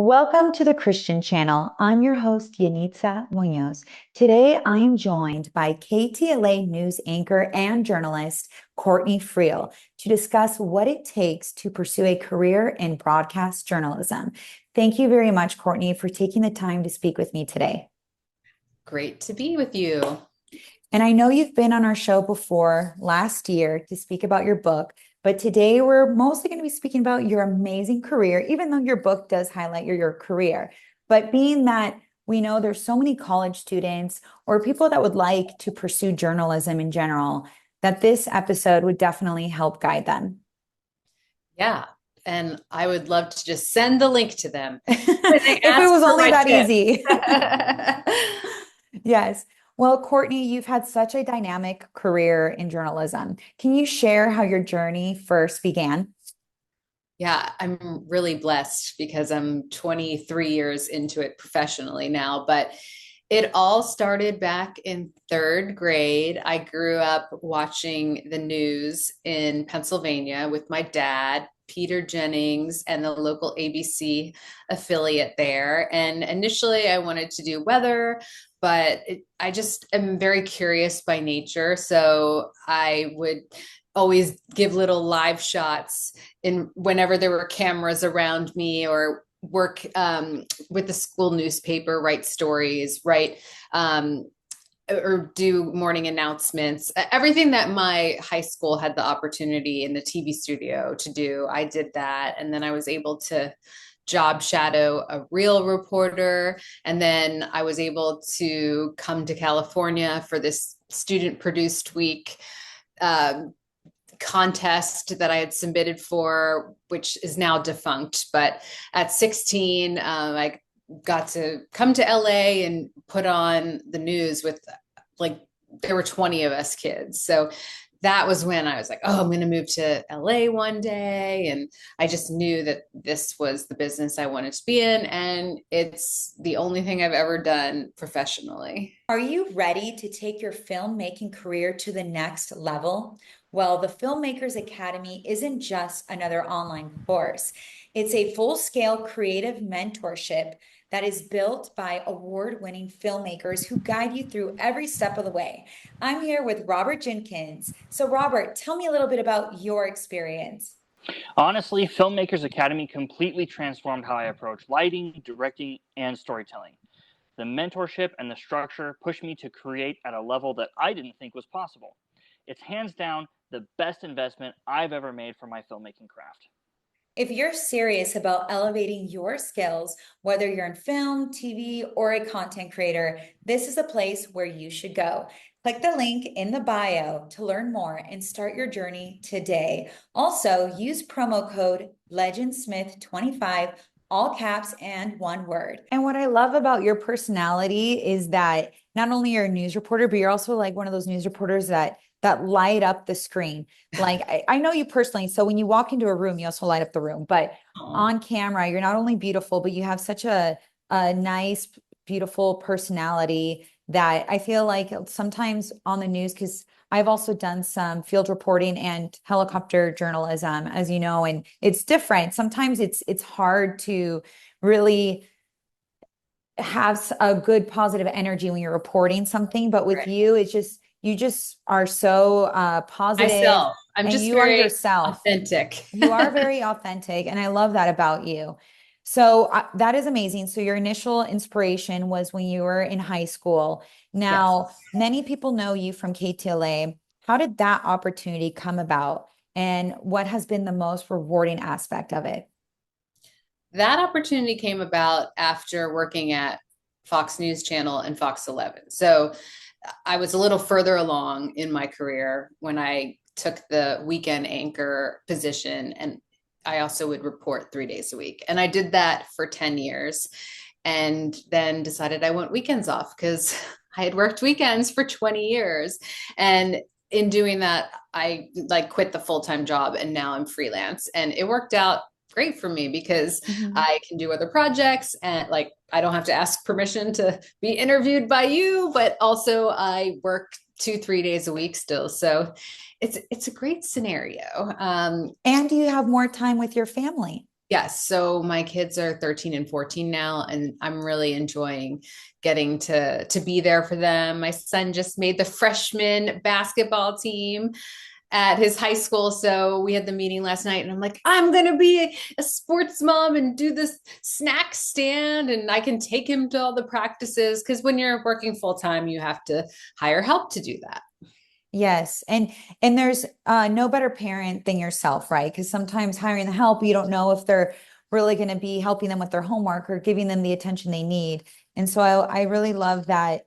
Welcome to the Christian channel. I'm your host, Yenitza Muñoz. Today, I am joined by KTLA news anchor and journalist, Courtney Friel, to discuss what it takes to pursue a career in broadcast journalism. Thank you very much, Courtney, for taking the time to speak with me today. Great to be with you. And I know you've been on our show before last year to speak about your book, but today we're mostly going to be speaking about your amazing career, even though your book does highlight your career. But being that we know there's so many college students or people that would like to pursue journalism in general, that this episode would definitely help guide them. Yeah. And I would love to just send the link to them when they If it ask was for only my that tip. easy. Yes. Well, Courtney, you've had such a dynamic career in journalism. Can you share how your journey first began? Yeah, I'm really blessed because I'm 23 years into it professionally now, but it all started back in third grade. I grew up watching the news in Pennsylvania with my dad, Peter Jennings, and the local ABC affiliate there. And initially, I wanted to do weather, but I just am very curious by nature. So I would always give little live shots in whenever there were cameras around me, or work with the school newspaper, write stories, write or do morning announcements. Everything that my high school had the opportunity in the TV studio to do, I did that. And then I was able to job shadow a real reporter. And then I was able to come to California for this student produced week contest that I had submitted for, which is now defunct. But at 16, I got to come to LA and put on the news with, like, there were 20 of us kids. So that was when I was like, oh, I'm going to move to LA one day. And I just knew that this was the business I wanted to be in. And it's the only thing I've ever done professionally. Are you ready to take your filmmaking career to the next level? Well, the Filmmakers Academy isn't just another online course. It's a full-scale creative mentorship that is built by award-winning filmmakers who guide you through every step of the way. I'm here with Robert Jenkins. So, Robert, tell me a little bit about your experience. Honestly, Filmmakers Academy completely transformed how I approach lighting, directing, and storytelling. The mentorship and the structure pushed me to create at a level that I didn't think was possible. It's hands down the best investment I've ever made for my filmmaking craft. If you're serious about elevating your skills, whether you're in film, TV, or a content creator, this is a place where you should go. Click the link in the bio to learn more and start your journey today. Also, use promo code LegendSmith25, all caps and one word. And what I love about your personality is that not only you're a news reporter, but you're also like one of those news reporters that light up the screen. Like I know you personally, so when you walk into a room, you also light up the room. But Oh, on camera, you're not only beautiful, but you have such a nice, beautiful personality that I feel like sometimes on the news, because I've also done some field reporting and helicopter journalism, as you know, and it's different. Sometimes it's hard to really have a good positive energy when you're reporting something, but with right. you, it's just you just are so positive Myself. I'm and just you are very yourself. authentic. You are very authentic, and I love that about you. So that is amazing. So your initial inspiration was when you were in high school. Yes. Now, many people know you from KTLA. How did that opportunity come about, and what has been the most rewarding aspect of it? That opportunity came about after working at Fox News Channel and Fox 11. So I was a little further along in my career when I took the weekend anchor position, and I also would report 3 days a week. And I did that for 10 years and then decided I want weekends off because I had worked weekends for 20 years. And in doing that, I like quit the full-time job and now I'm freelance. And it worked out great for me because Mhm. I can do other projects, and like I don't have to ask permission to be interviewed by you, but also I work 2, 3 days a week still. So it's a great scenario. And you have more time with your family. Yes. So my kids are 13 and 14 now, and I'm really enjoying getting to be there for them. My son just made the freshman basketball team at his high school. So we had the meeting last night, and I'm like, I'm going to be a sports mom and do this snack stand, and I can take him to all the practices. Because when you're working full time, you have to hire help to do that. Yes. And there's no better parent than yourself, right? Because sometimes hiring the help, you don't know if they're really going to be helping them with their homework or giving them the attention they need. And so I really love that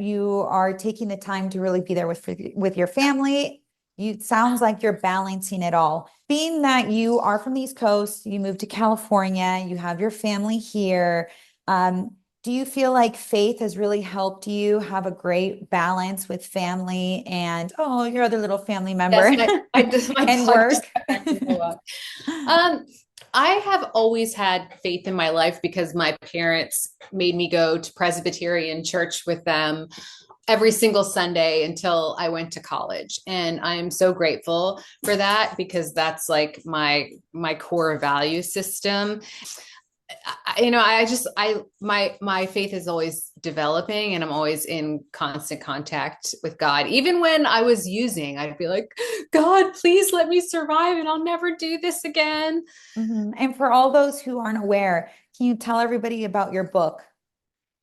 you are taking the time to really be there with your family. You it sounds like you're balancing it all. Being that you are from the East Coast, you moved to California, you have your family here. Do you feel like faith has really helped you have a great balance with family and your other little family member Yes, my and dog just work? got back from the walk. Um, I have always had faith in my life because my parents made me go to Presbyterian church with them every single Sunday until I went to college. And I'm so grateful for that because that's like my core value system. My faith is always developing, and I'm always in constant contact with God. Even when I was using, I'd be like, God, please let me survive and I'll never do this again. Mhm. And for all those who aren't aware, can you tell everybody about your book?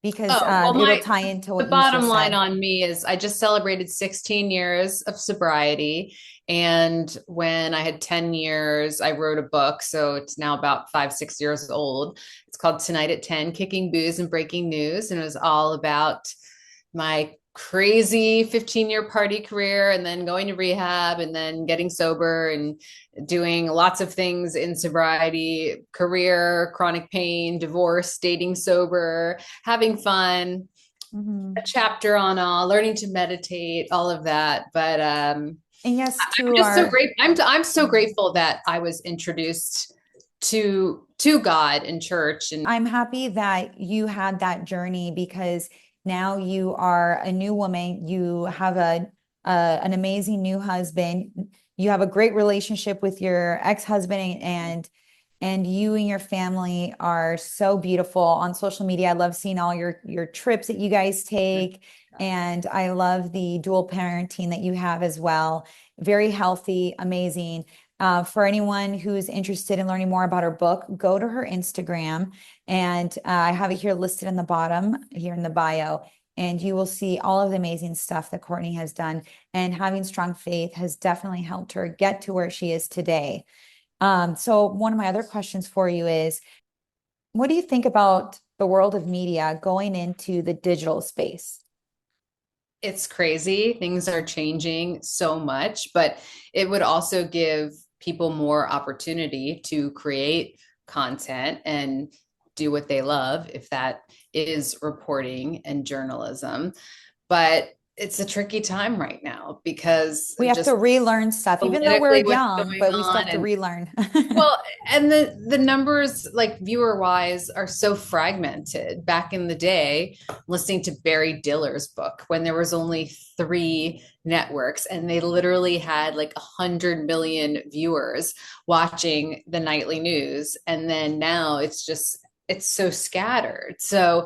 Because Oh, well, it'll tie into the what you bottom just line said. on me is I just celebrated 16 years of sobriety. And when I had 10 years, I wrote a book. So it's now about 5, 6 years old. It's called Tonight at 10, Kicking Booze and Breaking News. And it was all about my crazy 15-year party career and then going to rehab and then getting sober and doing lots of things in sobriety, career, chronic pain, divorce, dating sober, having fun, a Mhm. chapter on learning to meditate, all of that. But And yes, I'm to just so our great. I'm so grateful that I was introduced to God in church. And I'm happy that you had that journey because now you are a new woman. You have an amazing new husband. You have a great relationship with your ex-husband and you and your family are so beautiful on social media. I love seeing all your trips that you guys take, and I love the dual parenting that you have as well. Very healthy, amazing. For anyone who's interested in learning more about her book, go to her Instagram, and I have it here listed in the bottom here in the bio. And you will see all of the amazing stuff that Courtney has done. And having strong faith has definitely helped her get to where she is today. So one of my other questions for you is, what do you think about the world of media going into the digital space? it's crazy. Things are changing so much, but it would also give people more opportunity to create content and do what they love, if that is reporting and journalism. But it's a tricky time right now because We have to just relearn stuff, even though we're politically what's young, going but we still on. have to And relearn. well, and the numbers, like viewer wise, are so fragmented. Back in the day, listening to Barry Diller's book when there was only 3 networks, and they literally had like 100 million viewers watching the nightly news, and then now it's so scattered. So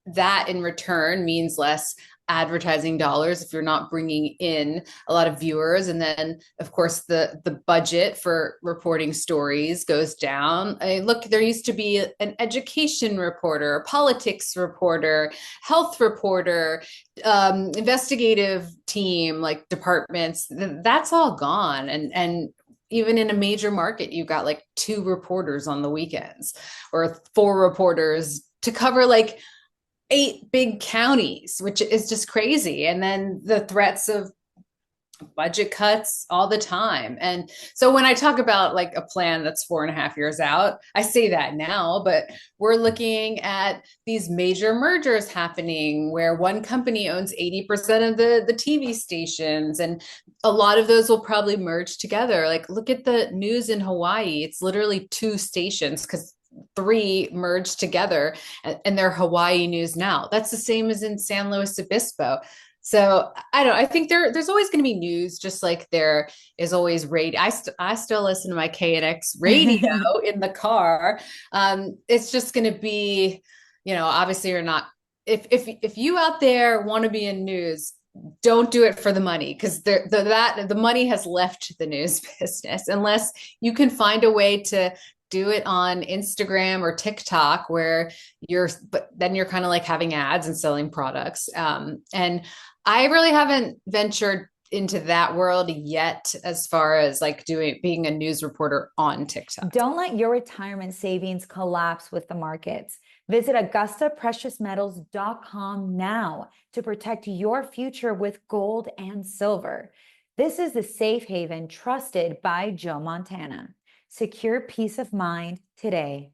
that in return means less advertising dollars if you're not bringing in a lot of viewers. And then of course the budget for reporting stories goes down. I mean, look, there used to be an education reporter, a politics reporter, health reporter, investigative team, like departments. That's all gone. And even in a major market, you've got like 2 reporters on the weekends or 4 reporters to cover like 8 big counties, which is just crazy. And then the threats of budget cuts all the time. And so when I talk about like a plan that's 4.5 years out, I say that now, but we're looking at these major mergers happening where one company owns 80% of the TV stations. And a lot of those will probably merge together. Like look at the news in Hawaii. It's literally 2 stations because 3 merged together and they're Hawaii News Now. That's the same as in San Luis Obispo. So I don't know. I think there's always going to be news, just like there is always radio. I still listen to my KNX radio in the car. It's just going to be, obviously you're not. If you out there want to be in news, don't do it for the money, because the money has left the news business, unless you can find a way to do it on Instagram or TikTok, where but then you're kind of like having ads and selling products. And I really haven't ventured into that world yet, as far as like being a news reporter on TikTok. Don't let your retirement savings collapse with the markets. Visit AugustaPreciousMetals.com now to protect your future with gold and silver. This is the safe haven trusted by Joe Montana. Secure peace of mind today.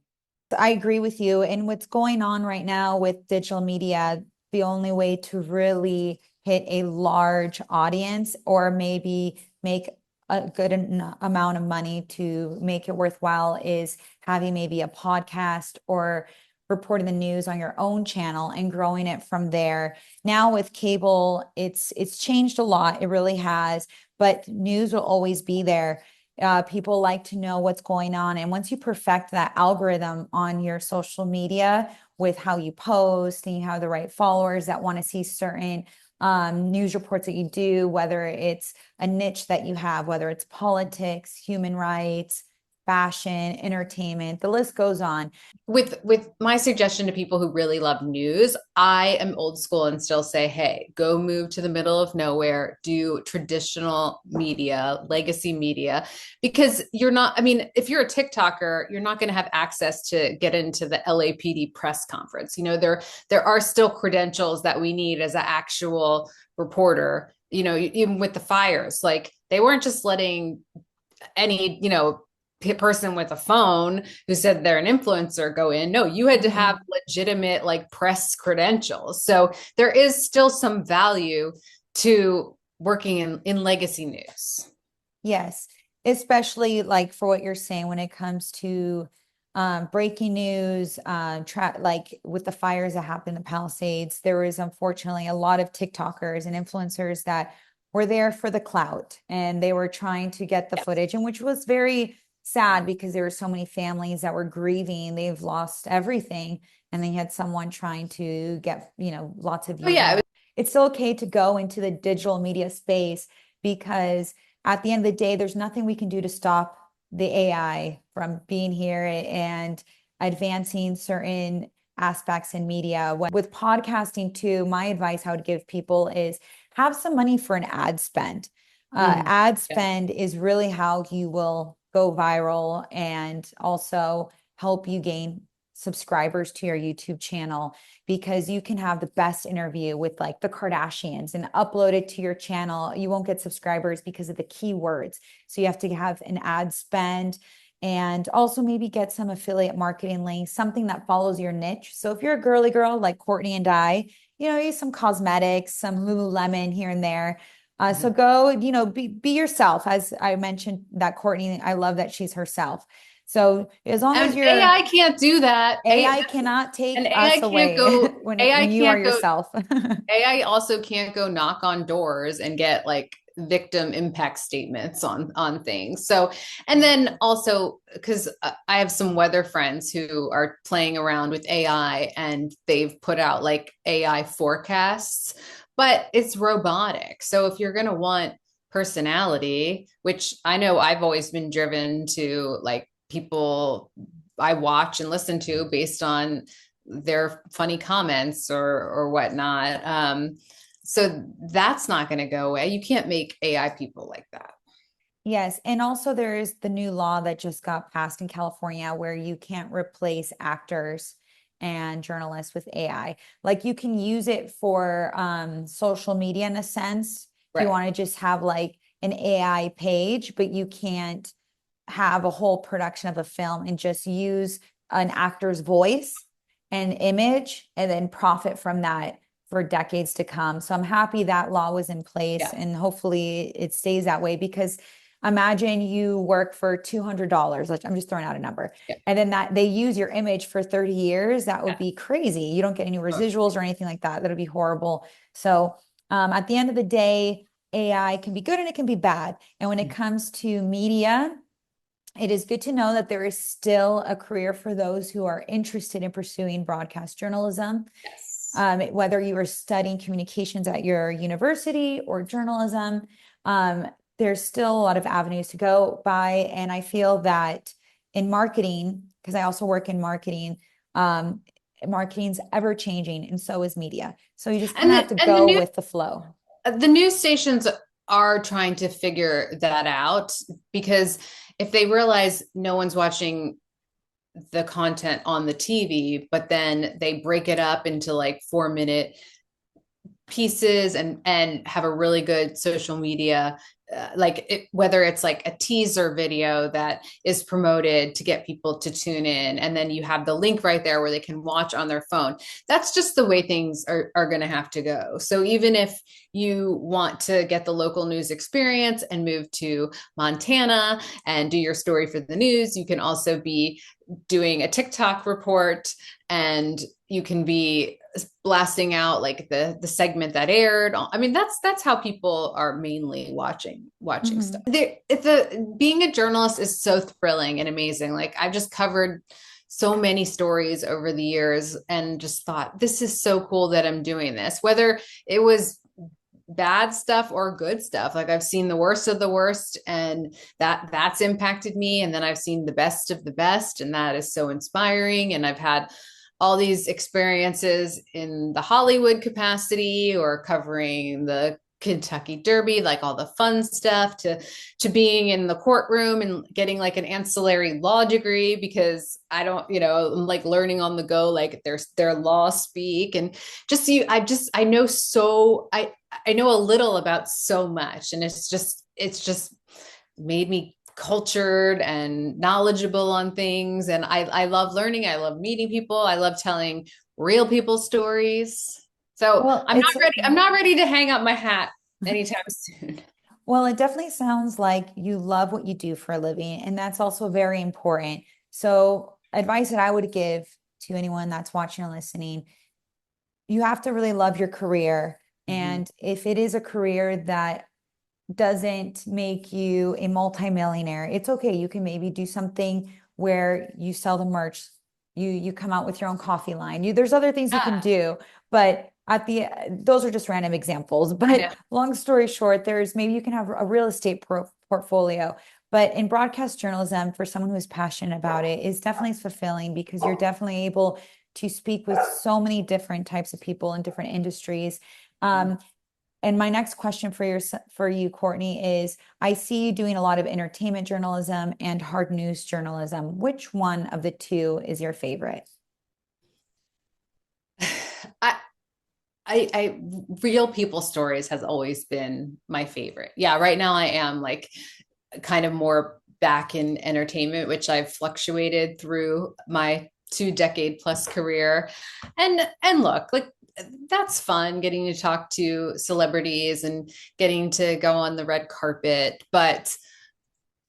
I agree with you. And what's going on right now with digital media, the only way to really hit a large audience, or maybe make a good amount of money to make it worthwhile, is having maybe a podcast or reporting the news on your own channel and growing it from there. Now with cable, it's changed a lot. It really has, but news will always be there. People like to know what's going on. And once you perfect that algorithm on your social media with how you post, and you have the right followers that want to see certain news reports that you do, whether it's a niche that you have, whether it's politics, human rights, fashion, entertainment, the list goes on. With my suggestion to people who really love news, I am old school and still say, hey, go move to the middle of nowhere, do traditional media, legacy media, because you're not, I mean, if you're a TikToker, you're not going to have access to get into the LAPD press conference. There are still credentials that we need as an actual reporter, even with the fires. Like, they weren't just letting any, person with a phone who said they're an influencer go in. No, you had to have legitimate like press credentials. So there is still some value to working in legacy news. Yes, especially like for what you're saying when it comes to breaking news, like with the fires that happened in the Palisades, there was unfortunately a lot of TikTokers and influencers that were there for the clout, and they were trying to get the footage, and which was very sad, because there were so many families that were grieving. They've lost everything, and they had someone trying to get, lots of views. It's still okay to go into the digital media space, because at the end of the day, there's nothing we can do to stop the AI from being here and advancing certain aspects in media. With podcasting too, my advice I would give people is have some money for an ad spend. Ad spend is really how you will go viral, and also help you gain subscribers to your YouTube channel, because you can have the best interview with like the Kardashians and upload it to your channel. You won't get subscribers because of the keywords. So you have to have an ad spend, and also maybe get some affiliate marketing links, something that follows your niche. So if you're a girly girl like Courtney and I, use some cosmetics, some Lululemon here and there. So go, be yourself. As I mentioned, that Courtney, I love that she's herself. So as long as AI can't do that. AI cannot take us away when you are yourself. AI also can't go knock on doors and get like victim impact statements on things. So, and then also, because I have some weather friends who are playing around with AI, and they've put out like AI forecasts, but it's robotic. So if you're going to want personality, which I know I've always been driven to, like, people I watch and listen to based on their funny comments or whatnot. So that's not going to go away. You can't make AI people like that. Yes. And also there is the new law that just got passed in California, where you can't replace actors and journalists with AI. Like, you can use it for social media in a sense. If you want to just have like an AI page, but you can't have a whole production of a film and just use an actor's voice and image and then profit from that for decades to come. So I'm happy that law was in place, and hopefully it stays that way, because imagine you work for $200, like I'm just throwing out a number, and then that they use your image for 30 years. That would be crazy. You don't get any residuals or anything like that. That would be horrible. So At the end of the day, AI can be good and it can be bad. And when it comes to media, it is good to know that there is still a career for those who are interested in pursuing broadcast journalism. Yes. Whether you are studying communications at your university or journalism, there's still a lot of avenues to go by. And I feel that in marketing, because I also work in marketing, marketing's ever changing, and so is media. So you just kind of have to go with the flow. The news stations are trying to figure that out, because if they realize no one's watching the content on the TV, but then they break it up into like 4-minute pieces and have a really good social media, whether it's like a teaser video that is promoted to get people to tune in, and then you have the link right there where they can watch on their phone. That's just the way things are going to have to go. So even if you want to get the local news experience and move to Montana and do your story for the news, you can also be doing a TikTok report, and you can be blasting out like the segment that aired. I mean, that's how people are mainly watching stuff. Being a journalist is so thrilling and amazing. Like, I've just covered so many stories over the years and just thought, this is so cool that I'm doing this, whether it was bad stuff or good stuff. Like, I've seen the worst of the worst, and that's impacted me. And then I've seen the best of the best, and that is so inspiring. And I've had all these experiences in the Hollywood capacity, or covering the Kentucky Derby, like all the fun stuff, to being in the courtroom and getting like an ancillary law degree, because I don't, I'm like learning on the go, like their law speak, and I know a little about so much, and it's just made me cultured and knowledgeable on things. And I love learning. I love meeting people. I love telling real people stories. So I'm not ready to hang up my hat anytime soon. Well, it definitely sounds like you love what you do for a living, and that's also very important. So advice that I would give to anyone that's watching or listening, you have to really love your career. And if it is a career that doesn't make you a multimillionaire, it's okay. You can maybe do something where you sell the merch, you come out with your own coffee line. There's other things you can do, but those are just random examples. But long story short, maybe you can have a real estate portfolio. But in broadcast journalism, for someone who's passionate about it, is definitely fulfilling, because you're definitely able to speak with so many different types of people in different industries. And my next question for you, Courtney, is I see you doing a lot of entertainment journalism and hard news journalism. Which one of the two is your favorite? I real people stories has always been my favorite. Yeah, right now I am like kind of more back in entertainment, which I've fluctuated through my 2-decade plus career. And look, like, that's fun, getting to talk to celebrities and getting to go on the red carpet. But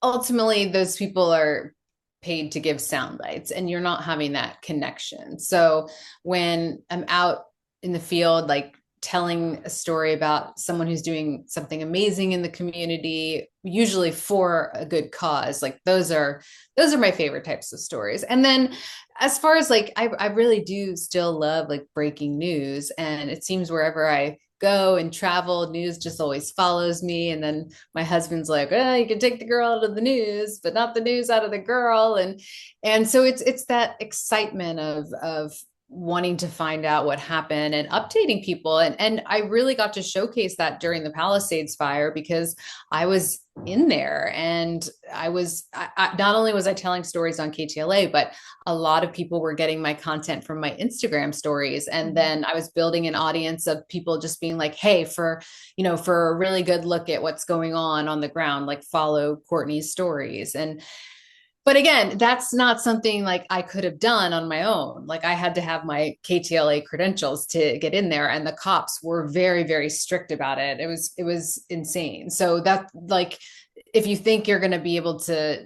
ultimately, those people are paid to give sound bites, and you're not having that connection. So when I'm out in the field, like telling a story about someone who's doing something amazing in the community, usually for a good cause, like those are my favorite types of stories. And then as far as like, I really do still love like breaking news, and it seems wherever I go and travel, news just always follows me. And then my husband's like, oh, you can take the girl out of the news, but not the news out of the girl. And so it's that excitement of wanting to find out what happened and updating people. And I really got to showcase that during the Palisades fire, because I was in there, and I not only was I telling stories on KTLA, but a lot of people were getting my content from my Instagram stories. And then I was building an audience of people just being like, hey, for a really good look at what's going on the ground, like follow Courtney's stories. But again, that's not something like I could have done on my own. Like, I had to have my KTLA credentials to get in there, and the cops were very, very strict about it. It was insane. So that, like, if you think you're going to be able to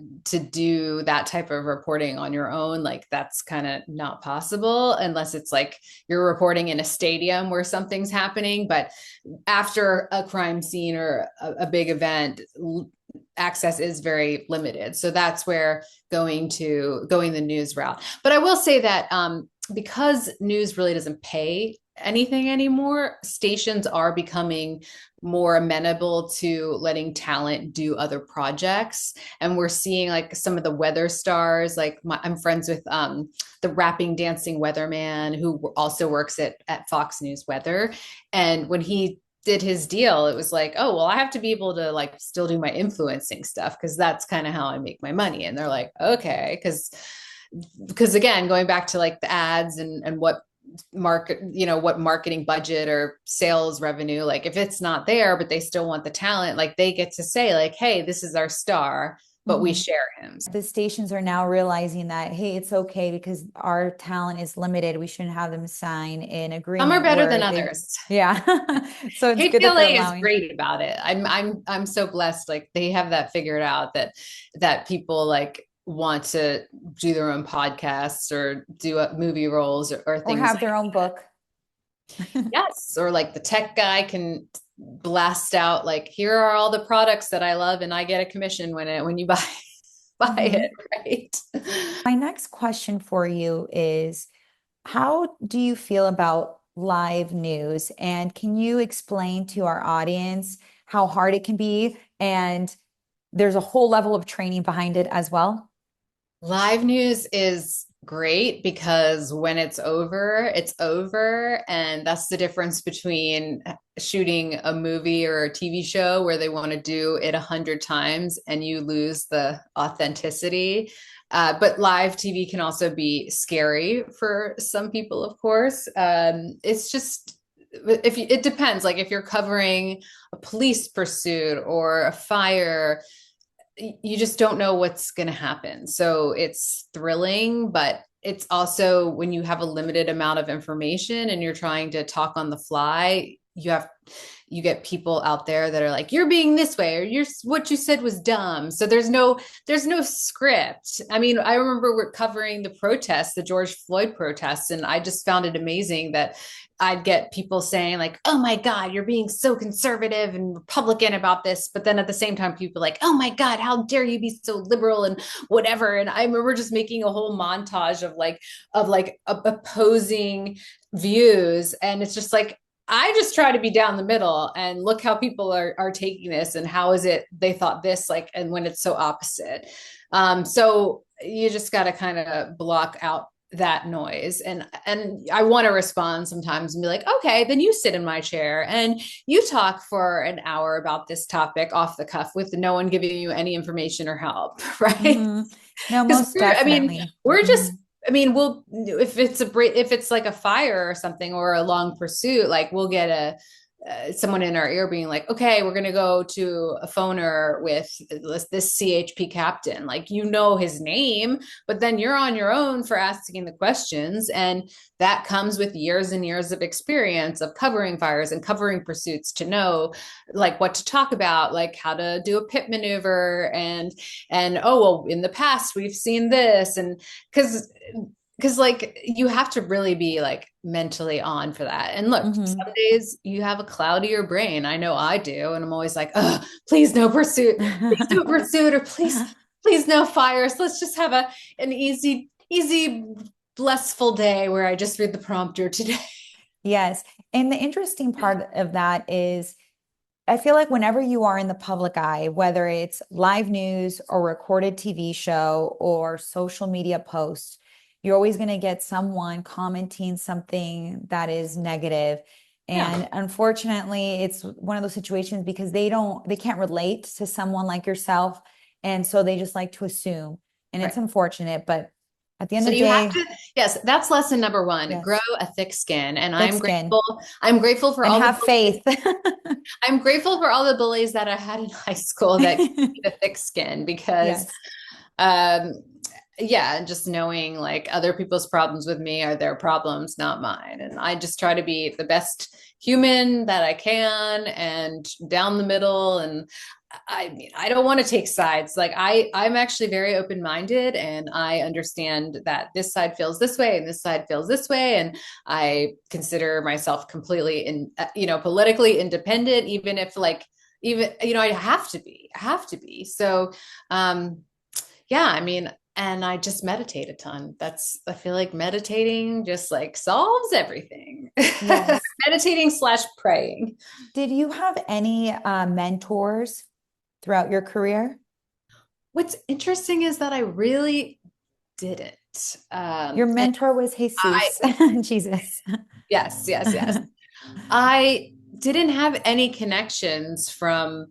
do that type of reporting on your own, like that's kind of not possible unless it's like you're reporting in a stadium where something's happening. But after a crime scene or a big event, access is very limited. So that's where going the news route. But I will say that because news really doesn't pay anything anymore, stations are becoming more amenable to letting talent do other projects. And we're seeing like some of the weather stars, like I'm friends with the rapping dancing weatherman who also works at Fox News Weather. And when he did his deal, it was like, oh, well, I have to be able to like still do my influencing stuff because that's kind of how I make my money. And they're like, okay, because again, going back to like the ads and what what marketing budget or sales revenue, like if it's not there, but they still want the talent, like they get to say like, hey, this is our star, but we share him. The stations are now realizing that, hey, it's okay because our talent is limited. We shouldn't have them sign an agreement. Some are better than others. Yeah. So it's good that KTLA is great about it. I'm so blessed. Like they have that figured out that people like want to do their own podcasts or do movie roles or things, or have their own book. Yes, or like the tech guy can blast out like, here are all the products that I love and I get a commission when you buy it, right? My next question for you is, how do you feel about live news? And can you explain to our audience how hard it can be? And there's a whole level of training behind it as well. Live news is great because when it's over, it's over. And that's the difference between shooting a movie or a TV show where they want to do it 100 times and you lose the authenticity. But live TV can also be scary for some people, of course. It's just, it depends. Like if you're covering a police pursuit or a fire, you just don't know what's going to happen. So it's thrilling, but it's also when you have a limited amount of information and you're trying to talk on the fly, you get people out there that are like, you're being this way, or what you said was dumb. So there's no script. I mean, I remember we're covering the protests, the George Floyd protests, and I just found it amazing that I'd get people saying like, oh my God, you're being so conservative and Republican about this. But then at the same time, people like, oh my God, how dare you be so liberal and whatever. And I remember just making a whole montage of opposing views. And it's just like, I just try to be down the middle and look how people are taking this and how is it they thought this, like, and when it's so opposite. So you just got to kind of block out that noise. And I want to respond sometimes and be like, okay, then you sit in my chair and you talk for an hour about this topic off the cuff with no one giving you any information or help. Right. No, most definitely. We're just, if it's like a fire or something or a long pursuit, like we'll get someone in our ear being like, okay, we're going to go to a phoner with this CHP captain, like, his name, but then you're on your own for asking the questions. And that comes with years and years of experience of covering fires and covering pursuits to know like what to talk about, like how to do a pit maneuver and, oh, well, in the past we've seen this. And because like you have to really be like mentally on for that. And look, some days you have a cloudier brain. I know I do. And I'm always like, oh, please no pursuit, please no pursuit, or please no fires. Let's just have an easy, blissful day where I just read the prompter today. Yes. And the interesting part of that is I feel like whenever you are in the public eye, whether it's live news or recorded TV show or social media posts, you're always going to get someone commenting something that is negative. And unfortunately, it's one of those situations because they can't relate to someone like yourself. And so they just like to assume, and it's unfortunate, but at the end of the day, yes, that's lesson number one, grow a thick skin. And I'm grateful for all have faith. I'm grateful for all the bullies that I had in high school that gave me the thick skin because, yeah, and just knowing like other people's problems with me are their problems, not mine. And I just try to be the best human that I can and down the middle. And I mean, I don't want to take sides. Like I'm actually very open-minded, and I understand that this side feels this way and this side feels this way. And I consider myself completely politically independent, even if like, even, I have to be. So, yeah, I mean, and I just meditate a ton. I feel like meditating just like solves everything. Yes. Meditating slash praying. Did you have any mentors throughout your career? What's interesting is that I really didn't. Your And mentor was I, Jesus, Jesus. yes, yes, yes. I didn't have any connections from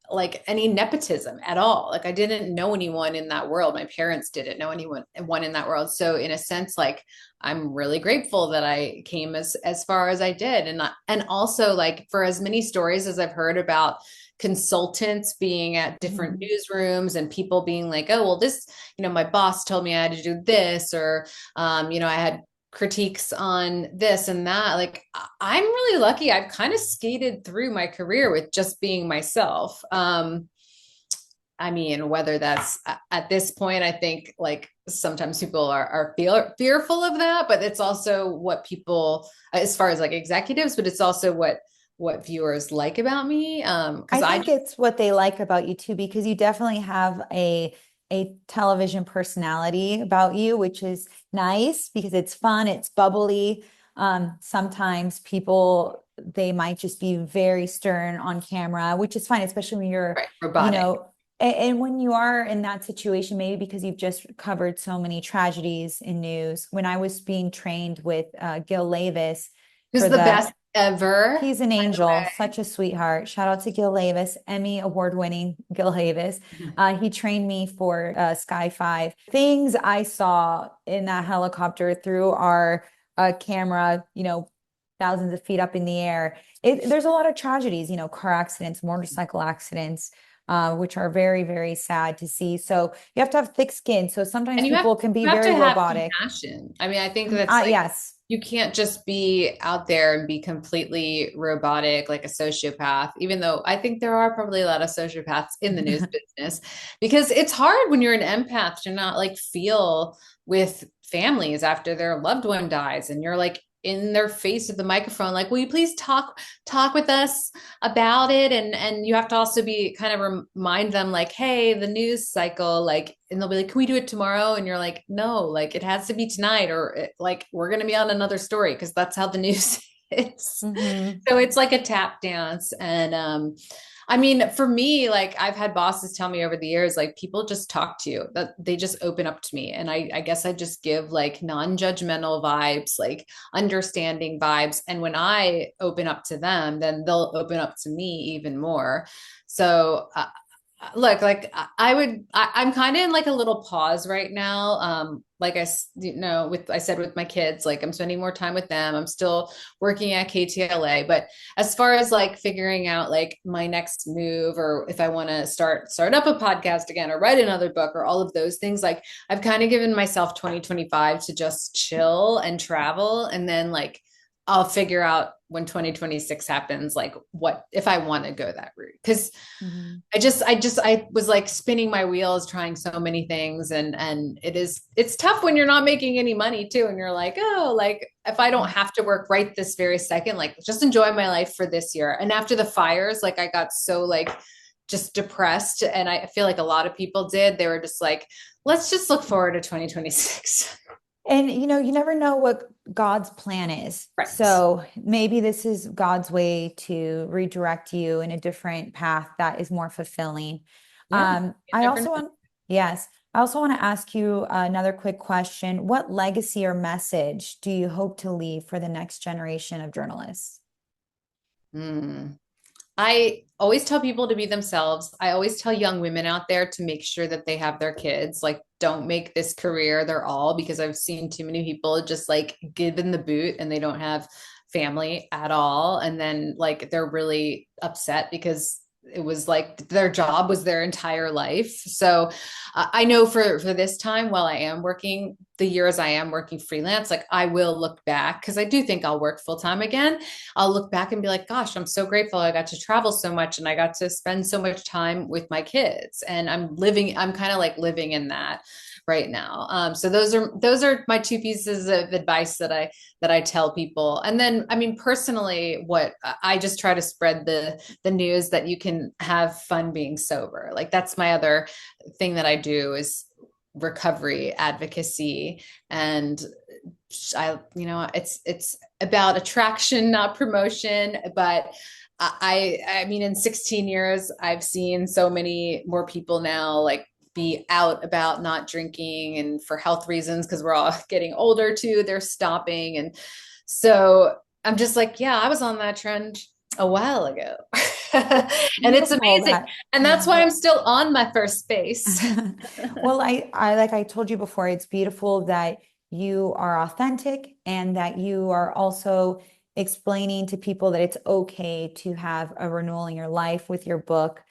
like any nepotism at all. Like I didn't know anyone in that world. My parents didn't know anyone in that world. So in a sense, like I'm really grateful that I came as far as I did. And also like for as many stories as I've heard about consultants being at different Mhm. newsrooms and people being like, oh, well, this, my boss told me I had to do this, or I had critiques on this and that. Like I'm really lucky. I've kind of skated through my career with just being myself. I mean, whether that's at this point, I think like sometimes people are fearful of that, but it's also what people, as far as like executives, but it's also what viewers like about me. I Because I think it's what they like about you too, because you definitely have a television personality about you, which is nice because it's fun, it's bubbly. Sometimes people they might just be very stern on camera, which is fine, especially when you're, right, you robotic. know, and when you are in that situation, maybe because you've just covered so many tragedies in news. When I was being trained with Gil Levis Who's for the the best ever, He's an by the angel, way. such a sweetheart. Shout out to Gil Davis, Emmy award-winning Gil Davis. He trained me for Sky 5. Things I saw in that helicopter through our camera, thousands of feet up in the air. There's a lot of tragedies, car accidents, motorcycle accidents, which are very, very sad to see. So you have to have thick skin. So sometimes And people can be you have to very have robotic. compassion. I mean, I think that's like Yes. you can't just be out there and be completely robotic like a sociopath, even though I think there are probably a lot of sociopaths in the news business, because it's hard when you're an empath to not like feel with families after their loved one dies and you're like in their face with the microphone like, will you please talk with us about it? And you have to also be kind of remind them like, hey, the news cycle, like, and they'll be like, can we do it tomorrow? And you're like, no, like it has to be tonight, or like we're going to be on another story because that's how the news is. Hmm. So it's like a tap dance. And I mean, for me, like I've had bosses tell me over the years, like people just talk to you, that they just open up to me. And I guess I just give like non-judgmental vibes, like understanding vibes. And when I open up to them, then they'll open up to me even more. So look, like I'm kind of in like a little pause right now. Like I said with my kids, like I'm spending more time with them. I'm still working at KTLA, but as far as like figuring out like my next move, or if I want to start up a podcast again or write another book or all of those things, like I've kind of given myself 2025 to just chill and travel, and then like I'll figure out when 2026 happens, like what if I want to go that route. Because Hmm. I was like spinning my wheels trying so many things, and it's tough when you're not making any money too, and you're like, oh, like if I don't have to work right this very second, like just enjoy my life for this year. And after the fires, like I got so like just depressed, and I feel like a lot of people did. They were just like, let's just look forward to 2026. And you never know what God's plan is. Right. So maybe this is God's way to redirect you in a different path that is more fulfilling. Yeah, you I never also know. want, yes, I also want to ask you another quick question. What legacy or message do you hope to leave for the next generation of journalists? Hmm. I always tell people to be themselves. I always tell young women out there to make sure that they have their kids. Like, don't make this career their all, because I've seen too many people just like given the boot and they don't have family at all. And then like they're really upset because it was like their job was their entire life. So I know for this time, while I am working the years I am working freelance, like I will look back because I do think I'll work full time again. I'll look back and be like, gosh, I'm so grateful I got to travel so much and I got to spend so much time with my kids. And I'm kind of like living in that right now. So those are my two pieces of advice that I tell people. And then, I mean, personally, what I just try to spread the news that you can have fun being sober. Like that's my other thing that I do is recovery advocacy. And it's about attraction, not promotion, but I mean, in 16 years, I've seen so many more people now like be out about not drinking and for health reasons, because we're all getting older too, they're stopping. And so I'm just like, yeah, I was on that trend a while ago. And it's amazing. And that's why I'm still on my first space. Well, I like I told you before, it's beautiful that you are authentic and that you are also explaining to people that it's okay to have a renewal in your life with your book,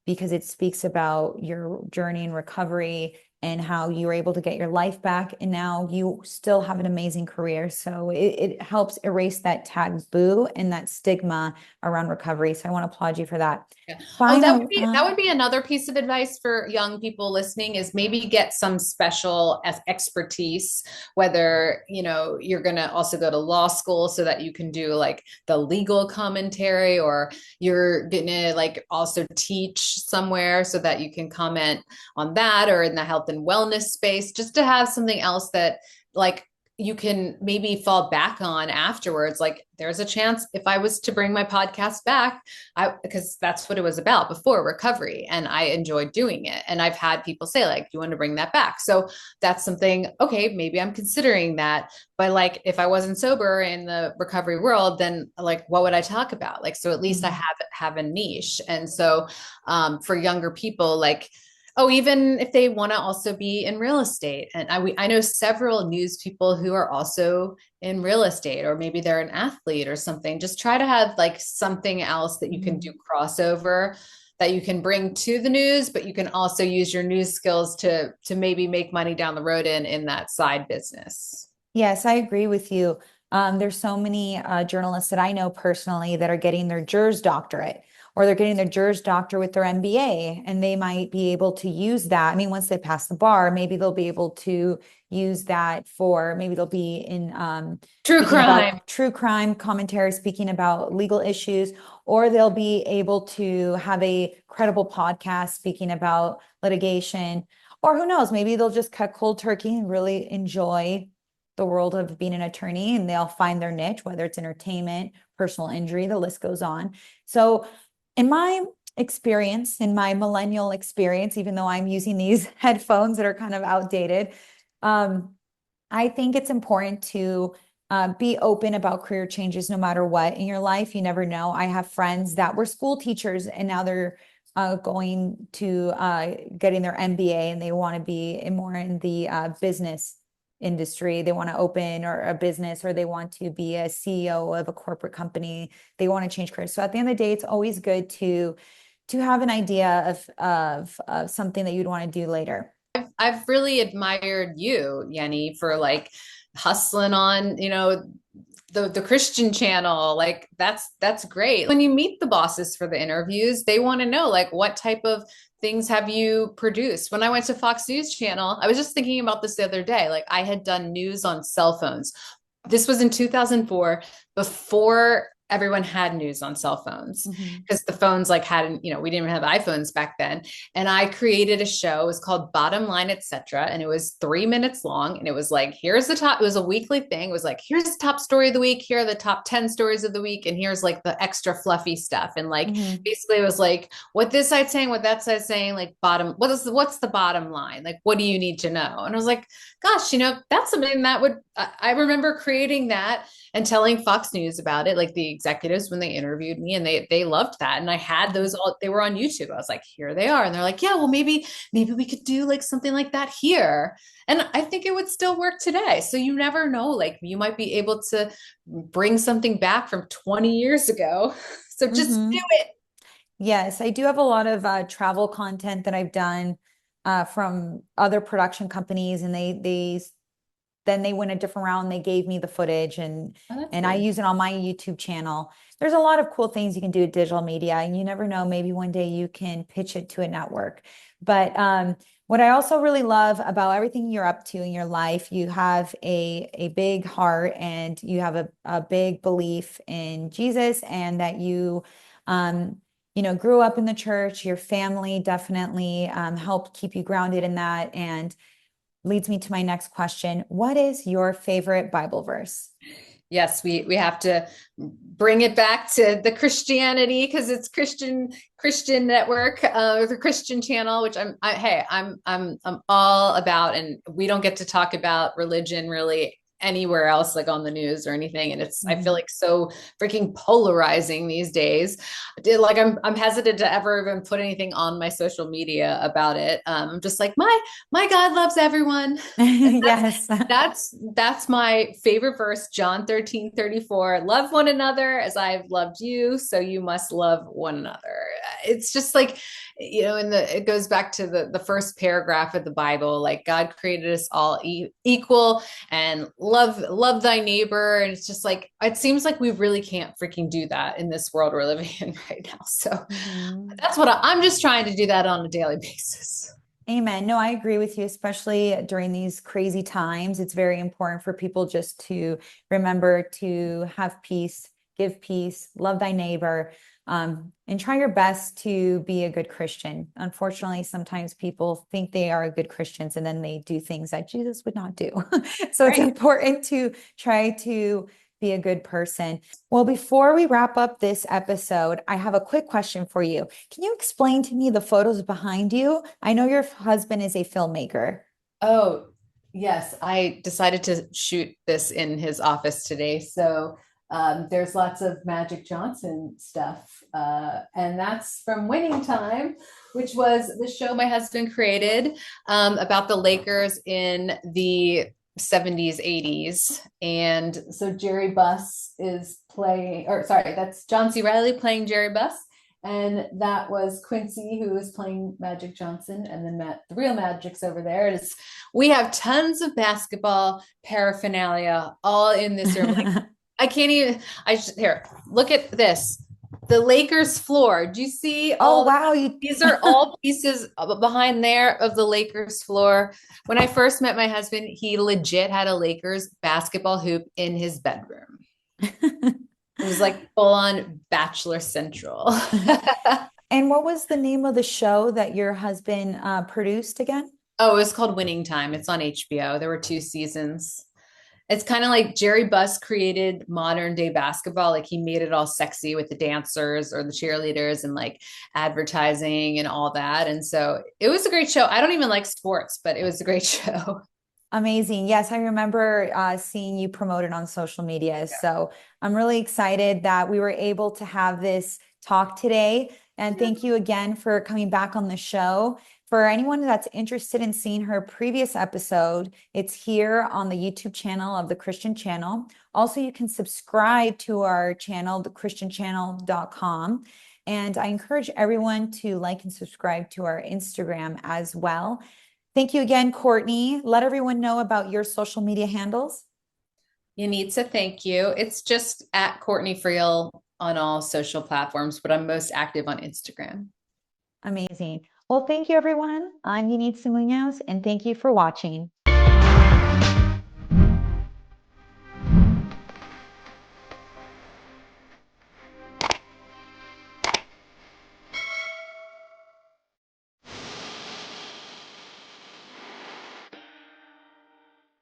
because it speaks about your journey in recovery and how you were able to get your life back. And now you still have an amazing career. So it helps erase that taboo and that stigma around recovery. So I want to applaud you for that. Yeah. Final, That would be another piece of advice for young people listening is maybe get some special expertise, whether, you're going to also go to law school so that you can do like the legal commentary, or you're going to like also teach somewhere so that you can comment on that, or in the health and wellness space, just to have something else that like you can maybe fall back on afterwards. Like there's a chance if I was to bring my podcast back, because that's what it was about before, recovery, and I enjoyed doing it. And I've had people say like, you want to bring that back? So that's something, okay, maybe I'm considering that. But like, if I wasn't sober in the recovery world, then like, what would I talk about? Like, so at least I have a niche. And so for younger people, like, oh, even if they want to also be in real estate. And I know several news people who are also in real estate, or maybe they're an athlete or something. Just try to have like something else that you can do crossover, that you can bring to the news, but you can also use your news skills to maybe make money down the road in that side business. Yes, I agree with you. There's so many journalists that I know personally that are getting their Juris Doctorate, or they're getting their Juris Doctor with their MBA, and they might be able to use that. I mean, once they pass the bar, maybe they'll be able to use that for, maybe they'll be in true crime commentary, speaking about legal issues, or they'll be able to have a credible podcast speaking about litigation, or who knows, maybe they'll just cut cold turkey and really enjoy the world of being an attorney, and they'll find their niche, whether it's entertainment, personal injury, the list goes on. So in my experience, in my millennial experience, even though I'm using these headphones that are kind of outdated, I think it's important to be open about career changes no matter what in your life. You never know. I have friends that were school teachers and now they're going to getting their MBA, and they want to be more in the business industry. They want to open or a business, or they want to be a CEO of a corporate company. They want to change careers. So at the end of the day, it's always good to have an idea of something that you'd want to do later. I've really admired you, Yenny, for like hustling on, the Christian channel. Like that's great. When you meet the bosses for the interviews, they want to know like what type of things have you produced. When I went to Fox News Channel, I was just thinking about this the other day. Like I had done news on cell phones. This was in 2004, before everyone had news on cell phones, because the phones like hadn't, we didn't even have iPhones back then. And I created a show. It was called Bottom Line, Etc. And it was 3 minutes long. And it was like, here's the top, it was a weekly thing. It was like, here's the top story of the week. Here are the top 10 stories of the week. And here's like the extra fluffy stuff. And like, basically it was like what this side's saying, what that side's saying, like what's the bottom line? Like, what do you need to know? And I was like, gosh, that's something that I remember creating that and telling Fox News about it, like the executives when they interviewed me, and they loved that. And I had those all, they were on YouTube. I was like, here they are. And they're like, yeah, well, maybe we could do like something like that here. And I think it would still work today. So you never know, like you might be able to bring something back from 20 years ago. So just do it. Yes, I do have a lot of travel content that I've done from other production companies, and they then they went a different round. They gave me the footage, Oh, that's and I good. use it on my YouTube channel. There's a lot of cool things you can do with digital media, and you never know, maybe one day you can pitch it to a network. But what I also really love about everything you're up to in your life, you have a big heart, and you have a big belief in Jesus, and that grew up in the church. Your family definitely helped keep you grounded in that, and leads me to my next question. What is your favorite Bible verse? Yes, we have to bring it back to the Christianity because it's Christian network, the Christian channel, which I'm all about, and we don't get to talk about religion really anywhere else, like on the news or anything, and I feel Mhm. like so freaking polarizing these days. Like I'm hesitant to ever even put anything on my social media about it. I'm just like my God loves everyone. Yes. That's my favorite verse, John 13:34. Love one another as I've loved you, so you must love one another. It's just like, it goes back to the first paragraph of the Bible, like God created us all equal, and love thy neighbor. And it's just like, it seems like we really can't freaking do that in this world we're living in right now. So Mhm. that's what I'm just trying to do that on a daily basis. Amen. No, I agree with you, especially during these crazy times. It's very important for people just to remember to have peace, give peace, love thy neighbor, and try your best to be a good Christian. Unfortunately, sometimes people think they are good Christians and then they do things that Jesus would not do. So it's Right. important to try to be a good person. Well, before we wrap up this episode, I have a quick question for you. Can you explain to me the photos behind you? I know your husband is a filmmaker. Oh, yes. I decided to shoot this in his office today. So there's lots of Magic Johnson stuff. And that's from Winning Time, which was the show my husband created about the Lakers in the 70s, 80s. And so Jerry Buss is playing, or sorry, that's John C. Reilly playing Jerry Buss. And that was Quincy, who was playing Magic Johnson, and then the real Magic's over there. We have tons of basketball paraphernalia all in this room. Like, I can't even. Here, look at this. The Lakers floor. Do you see Oh, all? wow. You These are all pieces behind there of the Lakers floor. When I first met my husband, he legit had a Lakers basketball hoop in his bedroom. It was like full on Bachelor Central. And what was the name of the show that your husband produced again? Oh, it was called Winning Time. It's on HBO. There were 2 seasons. It's kind of like Jerry Buss created modern day basketball. Like, he made it all sexy with the dancers or the cheerleaders and like advertising and all that. And so it was a great show. I don't even like sports, but it was a great show. Amazing. Yes, I remember seeing you promoted on social media. So I'm really excited that we were able to have this talk today. And Yeah. thank you again for coming back on the show. For anyone that's interested in seeing her previous episode, it's here on the YouTube channel of the Christian Channel. Also, you can subscribe to our channel, thechristianchannel.com. And I encourage everyone to like and subscribe to our Instagram as well. Thank you again, Courtney. Let everyone know about your social media handles. Yenitza, thank you. It's just at Courtney Friel on all social platforms, but I'm most active on Instagram. Amazing. Well, thank you, everyone. I'm Yenitza Muñoz, and thank you for watching.